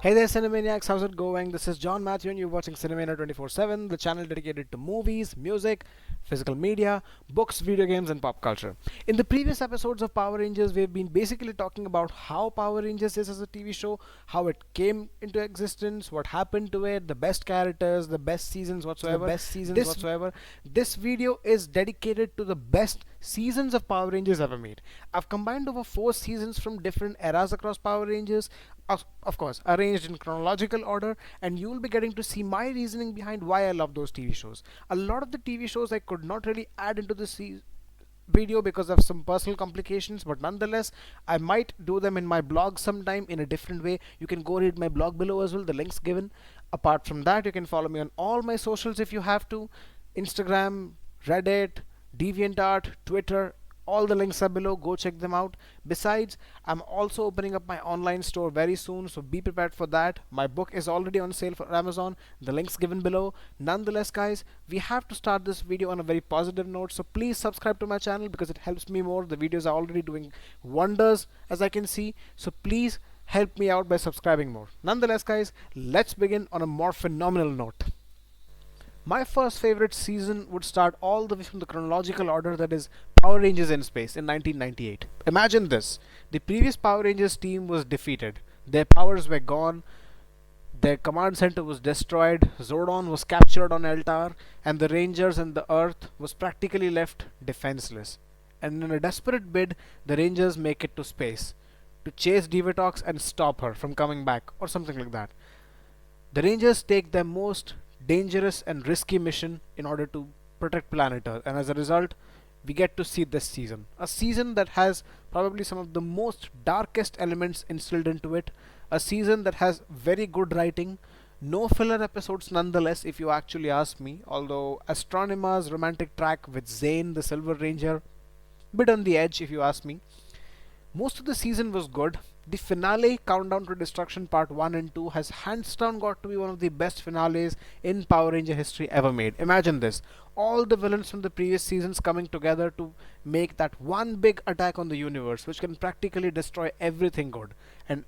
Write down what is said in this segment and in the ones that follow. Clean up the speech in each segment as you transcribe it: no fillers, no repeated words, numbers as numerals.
Hey there, CineManiacs, how's it going? This is John Matthew, and you're watching CineMania 24/7, the channel dedicated to movies, music, physical media, books, video games, and pop culture. In the previous episodes of Power Rangers, we've been basically talking about how Power Rangers is as a TV show, how it came into existence, what happened to it, the best characters, the best seasons whatsoever. This video is dedicated to the best seasons of Power Rangers ever made. I've combined over 4 seasons from different eras across Power Rangers, of course, arranged in chronological order, and you'll be getting to see my reasoning behind why I love those TV shows. A lot of the TV shows I could not really add into this video because of some personal complications, but nonetheless, I might do them in my blog sometime in a different way. You can go read my blog below as well, the link's given. Apart from that, you can follow me on all my socials if you have to: Instagram, Reddit, DeviantArt, Twitter. All the links are below, go check them out. Besides, I'm also opening up my online store very soon, so be prepared for that. My book is already on sale for Amazon, the links given below. Nonetheless, guys, we have to start this video on a very positive note, so please subscribe to my channel because it helps me more. The videos are already doing wonders, as I can see, so please help me out by subscribing more. Nonetheless, guys, let's begin on a more phenomenal note. My first favorite season would start all the way from the chronological order, that is Power Rangers in Space in 1998. Imagine this: the previous Power Rangers team was defeated, their powers were gone, their command center was destroyed, Zordon was captured on Eltar, and the Rangers and the Earth was practically left defenseless. And in a desperate bid, the Rangers make it to space to chase Divatox and stop her from coming back, or something like that. The Rangers take their most dangerous and risky mission in order to protect planet Earth, and as a result, we get to see this season. A season that has probably some of the most darkest elements instilled into it. A season that has very good writing. No filler episodes nonetheless, if you actually ask me, although Astronoma's romantic track with Zane the Silver Ranger, bit on the edge if you ask me. Most of the season was good. The finale, Countdown to Destruction Part 1 and 2, has hands down got to be one of the best finales in Power Ranger history ever made. Imagine this: all the villains from the previous seasons coming together to make that one big attack on the universe, which can practically destroy everything good. And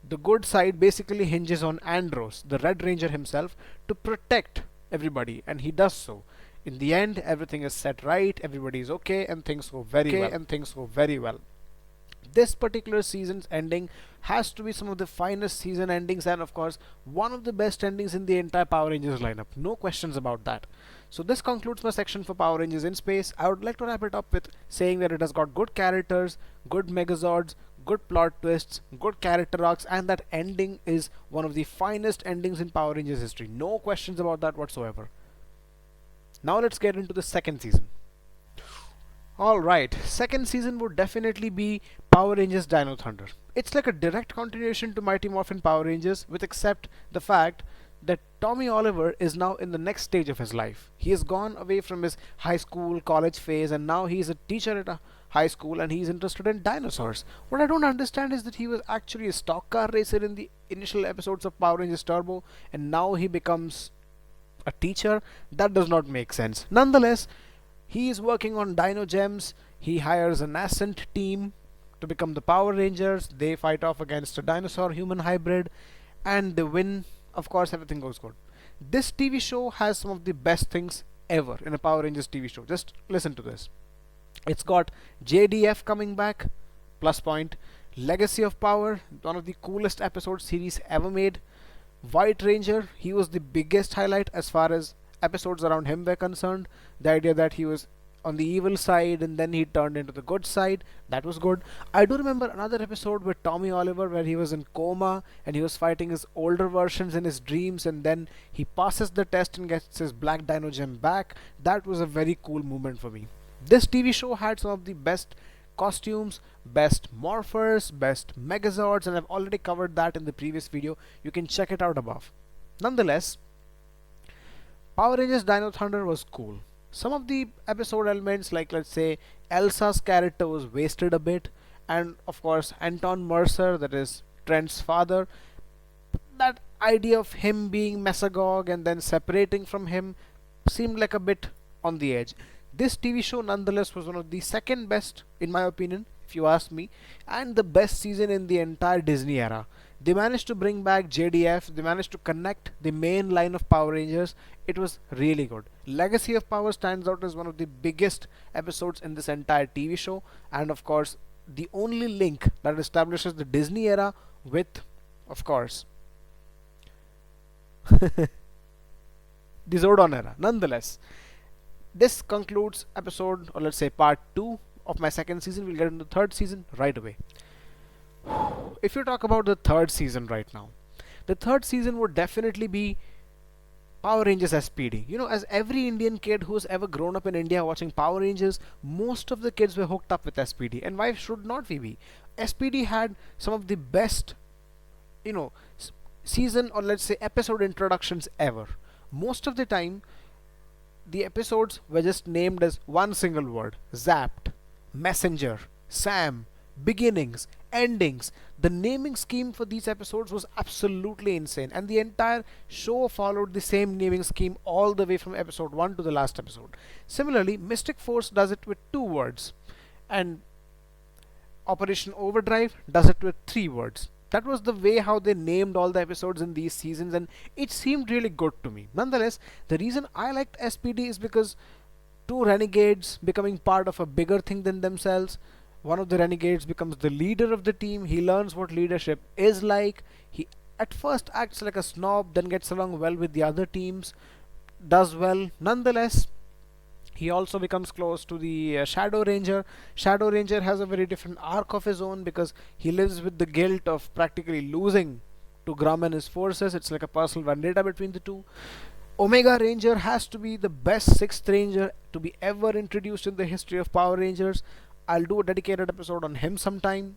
the good side basically hinges on Andros, the Red Ranger himself, to protect everybody, and he does so. In the end, everything is set right, everybody is okay, and things go very well. This particular season's ending has to be some of the finest season endings, and of course one of the best endings in the entire Power Rangers lineup. No questions about that. So this concludes my section for Power Rangers in Space. I would like to wrap it up with saying that it has got good characters, good Megazords, good plot twists, good character arcs, and that ending is one of the finest endings in Power Rangers history. No questions about that whatsoever. Now let's get into the second season. Alright, second season would definitely be Power Rangers Dino Thunder. It's like a direct continuation to Mighty Morphin Power Rangers, with except the fact that Tommy Oliver is now in the next stage of his life. He has gone away from his high school, college phase, and now he's a teacher at a high school, and he's interested in dinosaurs. What I don't understand is that he was actually a stock car racer in the initial episodes of Power Rangers Turbo, and now he becomes a teacher. That does not make sense. Nonetheless, he is working on Dino Gems. He hires a nascent team to become the Power Rangers. They fight off against a dinosaur human hybrid, and they win. Of course, everything goes good. This TV show has some of the best things ever in a Power Rangers TV show. Just listen to this. It's got JDF coming back, plus point. Legacy of Power, one of the coolest episode series ever made. White Ranger, he was the biggest highlight as far as episodes around him were concerned. The idea that he was on the evil side and then he turned into the good side, that was good. I do remember another episode with Tommy Oliver where he was in coma and he was fighting his older versions in his dreams, and then he passes the test and gets his black Dino Gem back. That was a very cool moment for me. This TV show had some of the best costumes, best morphers, best Megazords, and I've already covered that in the previous video. You can check it out above. Nonetheless, Power Rangers Dino Thunder was cool. Some of the episode elements, like let's say Elsa's character, was wasted a bit, and of course Anton Mercer, that is Trent's father, that idea of him being Mesagog and then separating from him seemed like a bit on the edge. This TV show nonetheless was one of the second best in my opinion, if you ask me, and the best season in the entire Disney era. They managed to bring back JDF, they managed to connect the main line of Power Rangers. It was really good. Legacy of Power stands out as one of the biggest episodes in this entire TV show, and of course, the only link that establishes the Disney era with, of course, the Zordon era. Nonetheless, this concludes episode, or let's say part 2 of my second season. We'll get into the third season right away. If you talk about the third season right now, the third season would definitely be Power Rangers SPD. You know, as every Indian kid who's ever grown up in India watching Power Rangers, most of the kids were hooked up with SPD. And why should not we be? SPD had some of the best, you know, season, or let's say episode introductions ever. Most of the time, the episodes were just named as one single word: Zapped, Messenger, Sam, Beginnings, Endings. The naming scheme for these episodes was absolutely insane, and the entire show followed the same naming scheme all the way from episode 1 to the last episode. Similarly, Mystic Force does it with 2 words, and Operation Overdrive does it with 3 words. That was the way how they named all the episodes in these seasons, and it seemed really good to me. Nonetheless, the reason I liked SPD is because two renegades becoming part of a bigger thing than themselves. One of the renegades becomes the leader of the team. He learns what leadership is like. He at first acts like a snob, then gets along well with the other teams, does well. Nonetheless, he also becomes close to the Shadow Ranger. Shadow Ranger has a very different arc of his own because he lives with the guilt of practically losing to Grum and his forces. It's like a personal vendetta between the two. Omega Ranger has to be the best sixth ranger to be ever introduced in the history of Power Rangers. I'll do a dedicated episode on him sometime.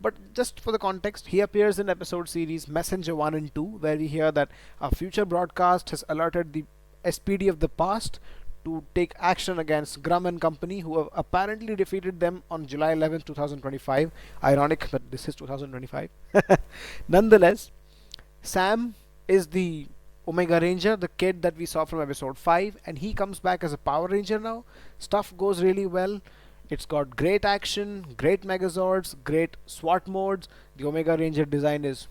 But just for the context, he appears in episode series Messenger 1 and 2, where we hear that a future broadcast has alerted the SPD of the past to take action against Grum and company, who have apparently defeated them on July 11th, 2025. Ironic that this is 2025. Nonetheless, Sam is the Omega Ranger, the kid that we saw from episode 5, and he comes back as a Power Ranger now. Stuff goes really well. It's got great action, great Megazords, great SWAT modes. The Omega Ranger design is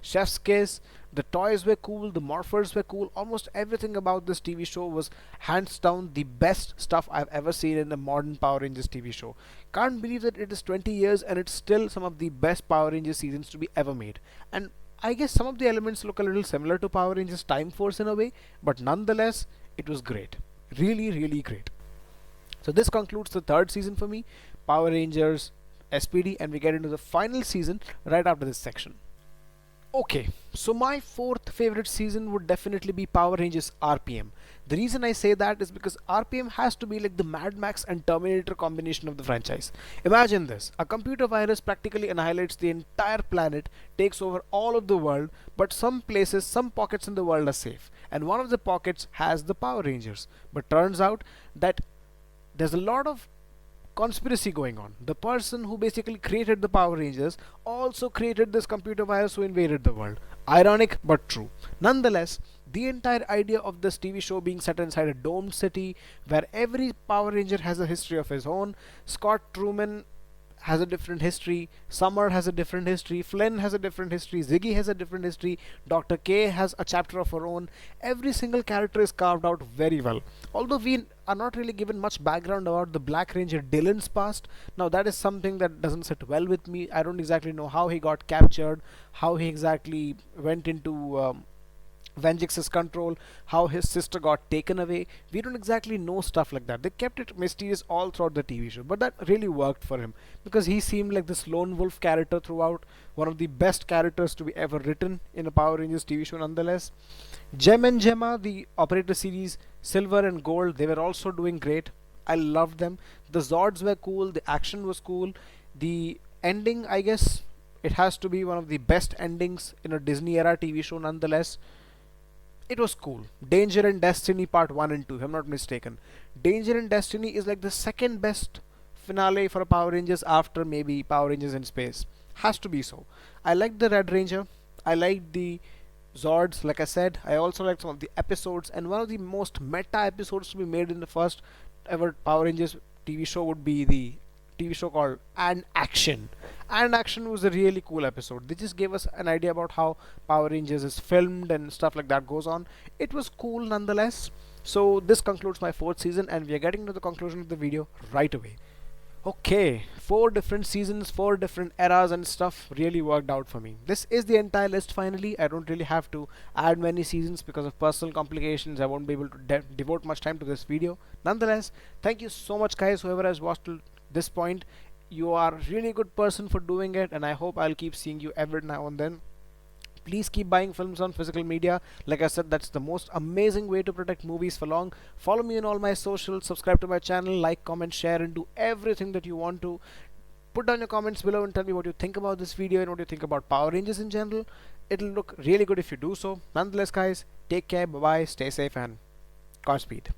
chef's kiss. The toys were cool, the morphers were cool. Almost everything about this TV show was hands down the best stuff I've ever seen in a modern Power Rangers TV show. Can't believe that it is 20 years and it's still some of the best Power Rangers seasons to be ever made. And I guess some of the elements look a little similar to Power Rangers Time Force in a way, but nonetheless, it was great. Really, really great. So this concludes the third season for me, Power Rangers SPD, and we get into the final season right after this section. Okay, so my fourth favorite season would definitely be Power Rangers RPM. The reason I say that is because RPM has to be like the Mad Max and Terminator combination of the franchise. Imagine this: a computer virus practically annihilates the entire planet, takes over all of the world, but some places, some pockets in the world are safe. And one of the pockets has the Power Rangers. But turns out that there's a lot of conspiracy going on. The person who basically created the Power Rangers also created this computer virus who invaded the world. Ironic but true. Nonetheless, the entire idea of this TV show being set inside a domed city where every Power Ranger has a history of his own. Scott Truman has a different history, Summer has a different history, Flynn has a different history, Ziggy has a different history, Dr. K has a chapter of her own. Every single character is carved out very well. Although we are not really given much background about the Black Ranger Dylan's past. Now that is something that doesn't sit well with me. I don't exactly know how he got captured, how he exactly went into Venjix's control, how his sister got taken away. We don't exactly know stuff like that. They kept it mysterious all throughout the TV show, but that really worked for him because he seemed like this lone wolf character throughout, one of the best characters to be ever written in a Power Rangers TV show nonetheless. Gem and Gemma, the operator series Silver and Gold, they were also doing great. I loved them. The Zords were cool, the action was cool. The ending, I guess it has to be one of the best endings in a Disney era TV show nonetheless. It was cool. Danger and Destiny part 1 and 2, if I'm not mistaken. Danger and Destiny is like the second best finale for a Power Rangers after maybe Power Rangers in Space. Has to be so. I liked the Red Ranger. I liked the Zords, like I said. I also liked some of the episodes, and one of the most meta episodes to be made in the first whatever Power Rangers TV show would be the TV show called And Action. And Action was a really cool episode. They just gave us an idea about how Power Rangers is filmed and stuff like that goes on. It was cool nonetheless. So this concludes my fourth season, and we are getting to the conclusion of the video right away. Okay, 4 different seasons, 4 different eras and stuff really worked out for me. This is the entire list finally. I don't really have to add many seasons because of personal complications. I won't be able to devote much time to this video. Nonetheless, thank you so much guys, whoever has watched till this point. You are really good person for doing it, and I hope I'll keep seeing you every now and then. Please keep buying films on physical media. Like I said, that's the most amazing way to protect movies for long. Follow me on all my socials, subscribe to my channel, like, comment, share, and do everything that you want to. Put down your comments below and tell me what you think about this video and what you think about Power Rangers in general. It'll look really good if you do so. Nonetheless guys, take care, bye bye, stay safe, and Godspeed.